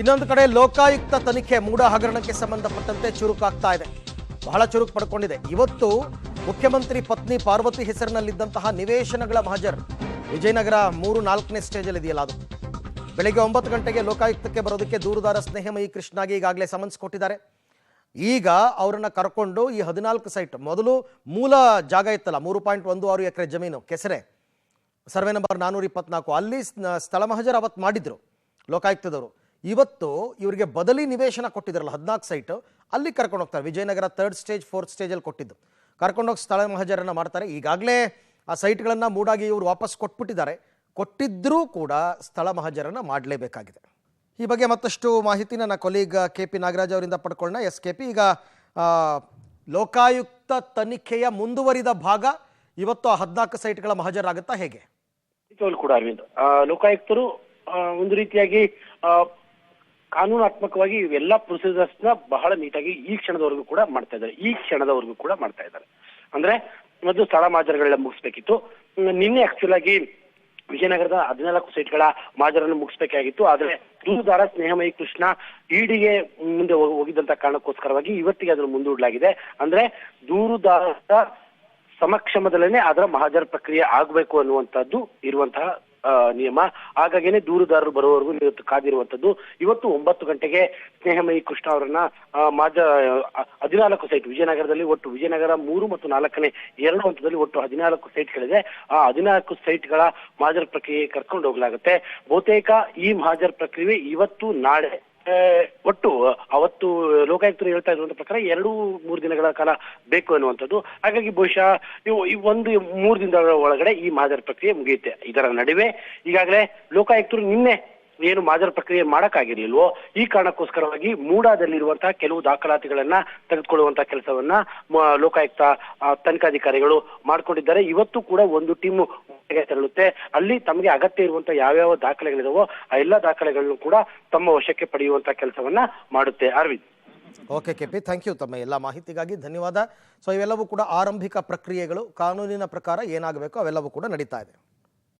ಇನ್ನೊಂದು ಕಡೆ ಲೋಕಾಯುಕ್ತ ತನಿಖೆ ಮೂಡ ಹಗರಣಕ್ಕೆ ಸಂಬಂಧಪಟ್ಟಂತೆ ಚುರುಕಾಗ್ತಾ ಇದೆ, ಬಹಳ ಚುರುಕು ಪಡ್ಕೊಂಡಿದೆ. ಇವತ್ತು ಮುಖ್ಯಮಂತ್ರಿ ಪತ್ನಿ ಪಾರ್ವತಿ ಹೆಸರಿನಲ್ಲಿದ್ದಂತಹ ನಿವೇಶನಗಳ ಮಹಜರ್ ವಿಜಯನಗರ 3-4ನೇ ಸ್ಟೇಜಲ್ಲಿ ಇದೆಯಲ್ಲ, ಅದು ಬೆಳಗ್ಗೆ 9 ಗಂಟೆಗೆ ಲೋಕಾಯುಕ್ತಕ್ಕೆ ಬರೋದಕ್ಕೆ ದೂರುದಾರ ಸ್ನೇಹಮಯಿ ಕೃಷ್ಣಾಗೆ ಈಗಾಗಲೇ ಸಮನ್ಸ್ ಕೊಟ್ಟಿದ್ದಾರೆ. ಈಗ ಅವರನ್ನು ಕರ್ಕೊಂಡು ಈ 14 ಸೈಟ್, ಮೊದಲು ಮೂಲ ಜಾಗ ಇತ್ತಲ್ಲ 3.16 ಎಕರೆ ಜಮೀನು ಕೆಸರೆ, ಸರ್ವೆ ನಂಬರ್ 424, ಅಲ್ಲಿ ಸ್ಥಳ ಮಹಜರ್ ಅವತ್ತು ಮಾಡಿದ್ರು ಲೋಕಾಯುಕ್ತದವರು. ಇವತ್ತು ಇವರಿಗೆ ಬದಲಿ ನಿವೇಶನ ಕೊಟ್ಟಿದ್ರಲ್ಲ 14 ಸೈಟ್, ಅಲ್ಲಿ ಕರ್ಕೊಂಡು ಹೋಗ್ತಾರೆ. ವಿಜಯನಗರ 3rd ಸ್ಟೇಜ್ 4th ಸ್ಟೇಜಲ್ಲಿ ಕೊಟ್ಟಿದ್ದು ಕರ್ಕೊಂಡೋಗಿ ಸ್ಥಳ ಮಹಜರನ್ನು ಮಾಡ್ತಾರೆ. ಈಗಾಗಲೇ ಆ ಸೈಟ್ಗಳನ್ನು ಮೂಡಾಗಿ ಇವರು ವಾಪಸ್ ಕೊಟ್ಬಿಟ್ಟಿದ್ದಾರೆ. ಕೊಟ್ಟಿದ್ರೂ ಕೂಡ ಸ್ಥಳ ಮಹಜರನ್ನು ಮಾಡಲೇಬೇಕಾಗಿದೆ. ಈ ಬಗ್ಗೆ ಮತ್ತಷ್ಟು ಮಾಹಿತಿ ನನ್ನ ಕೊಲೀಗ್ KP ನಾಗರಾಜ್ ಅವರಿಂದ ಪಡ್ಕೊಳ್ಳೋಣ. KP, ಈಗ ಲೋಕಾಯುಕ್ತ ತನಿಖೆಯ ಮುಂದುವರಿದ ಭಾಗ ಇವತ್ತು ಆ 14 ಸೈಟ್ಗಳ ಮಹಜರಾಗುತ್ತಾ ಹೇಗೆ? ಕೂಡ ಅರವಿಂದ್, ಲೋಕಾಯುಕ್ತರು ಒಂದು ರೀತಿಯಾಗಿ ಕಾನೂನಾತ್ಮಕವಾಗಿ ಇವೆಲ್ಲ ಪ್ರೊಸೀಜರ್ಸ್ ನ ಬಹಳ ನೀಟಾಗಿ ಈ ಕ್ಷಣದವರೆಗೂ ಕೂಡ ಮಾಡ್ತಾ ಇದ್ದಾರೆ. ಅಂದ್ರೆ ಮೊದಲು ಸ್ಥಳ ಮಹಜರ್ಗಳೆಲ್ಲ ಮುಗಿಸ್ಬೇಕಿತ್ತು. ನಿನ್ನೆ ಆಕ್ಚುಲ್ ಆಗಿ ವಿಜಯನಗರದ 14 ಸೈಟ್ಗಳ ಮಹಜರನ್ನು ಮುಗಿಸ್ಬೇಕಾಗಿತ್ತು. ಆದ್ರೆ ದೂರುದಾರ ಸ್ನೇಹಮಯಿ ಕೃಷ್ಣ ಇಡಿಗೆ ಮುಂದೆ ಹೋಗಿದ್ದಂತ ಕಾರಣಕ್ಕೋಸ್ಕರವಾಗಿ ಇವತ್ತಿಗೆ ಅದನ್ನು ಮುಂದೂಡಲಾಗಿದೆ. ಅಂದ್ರೆ ದೂರುದಾರರ ಸಮಕ್ಷಮದಲ್ಲೇನೆ ಅದರ ಮಹಜರ್ ಪ್ರಕ್ರಿಯೆ ಆಗಬೇಕು ಅನ್ನುವಂಥದ್ದು ಇರುವಂತಹ ನಿಯಮ. ಹಾಗಾಗಿನೇ ದೂರುದಾರರು ಬರುವವರೆಗೂ ಇವತ್ತು ಕಾದಿರುವಂತದ್ದು. ಇವತ್ತು 9 ಗಂಟೆಗೆ ಸ್ನೇಹಮಯಿ ಕೃಷ್ಣ ಅವರನ್ನ 14 ಸೈಟ್ ವಿಜಯನಗರದಲ್ಲಿ, ಒಟ್ಟು ವಿಜಯನಗರ 3 ಮತ್ತು 4ನೇ 2 ಹಂತದಲ್ಲಿ ಒಟ್ಟು 14 ಸೈಟ್ಗಳಿದೆ. ಆ 14 ಸೈಟ್ಗಳ ಮಹಜರ್ ಪ್ರಕ್ರಿಯೆ ಕರ್ಕೊಂಡು ಹೋಗ್ಲಾಗುತ್ತೆ. ಬಹುತೇಕ ಈ ಮಹಜರ್ ಪ್ರಕ್ರಿಯೆ ಇವತ್ತು ನಾಳೆ, ಒಟ್ಟು ಅವತ್ತು ಲೋಕಾಯುಕ್ತರು ಹೇಳ್ತಾ ಇರುವಂತ ಪ್ರಕಾರ 2-3 ದಿನಗಳ ಕಾಲ ಬೇಕು ಅನ್ನುವಂಥದ್ದು. ಹಾಗಾಗಿ ಬಹುಶಃ ಈ 1-3 ದಿನಗಳ ಒಳಗಡೆ ಈ ಮಹಜರ್ ಪ್ರಕ್ರಿಯೆ ಮುಗಿಯುತ್ತೆ. ಇದರ ನಡುವೆ ಈಗಾಗಲೇ ಲೋಕಾಯುಕ್ತರು ನಿನ್ನೆ ಏನು ಮಹಜರ್ ಪ್ರಕ್ರಿಯೆ ಮಾಡಕ್ಕಾಗಿರ್ಲಿಲ್ವೋ, ಈ ಕಾರಣಕ್ಕೋಸ್ಕರವಾಗಿ ಮೂಡಾದಲ್ಲಿರುವಂತಹ ಕೆಲವು ದಾಖಲಾತಿಗಳನ್ನ ತೆಗೆದುಕೊಳ್ಳುವಂತಹ ಕೆಲಸವನ್ನ ಲೋಕಾಯುಕ್ತ ತನಿಖಾಧಿಕಾರಿಗಳು ಮಾಡ್ಕೊಂಡಿದ್ದಾರೆ. ಇವತ್ತು ಕೂಡ ಒಂದು ಟೀಮ್ ತೆರಳುತ್ತೆ. ಅಲ್ಲಿ ತಮಗೆ ಅಗತ್ಯ ಇರುವಂತಹ ಯಾವ್ಯಾವ ದಾಖಲೆಗಳಿದಾವೋ ಆ ಎಲ್ಲ ದಾಖಲೆಗಳನ್ನು ಕೂಡ ತಮ್ಮ ವಶಕ್ಕೆ ಪಡೆಯುವಂತಹ ಕೆಲಸವನ್ನ ಮಾಡುತ್ತೆ. Arvind. Okay KP, thank you ತಮ್ಮ ಎಲ್ಲ ಮಾಹಿತಿಗಾಗಿ, ಧನ್ಯವಾದ. ಸೊ ಇವೆಲ್ಲವೂ ಕೂಡ ಆರಂಭಿಕ ಪ್ರಕ್ರಿಯೆಗಳು, ಕಾನೂನಿನ ಪ್ರಕಾರ ಏನಾಗಬೇಕು ಅವೆಲ್ಲವೂ ಕೂಡ ನಡೀತಾ ಇದೆ.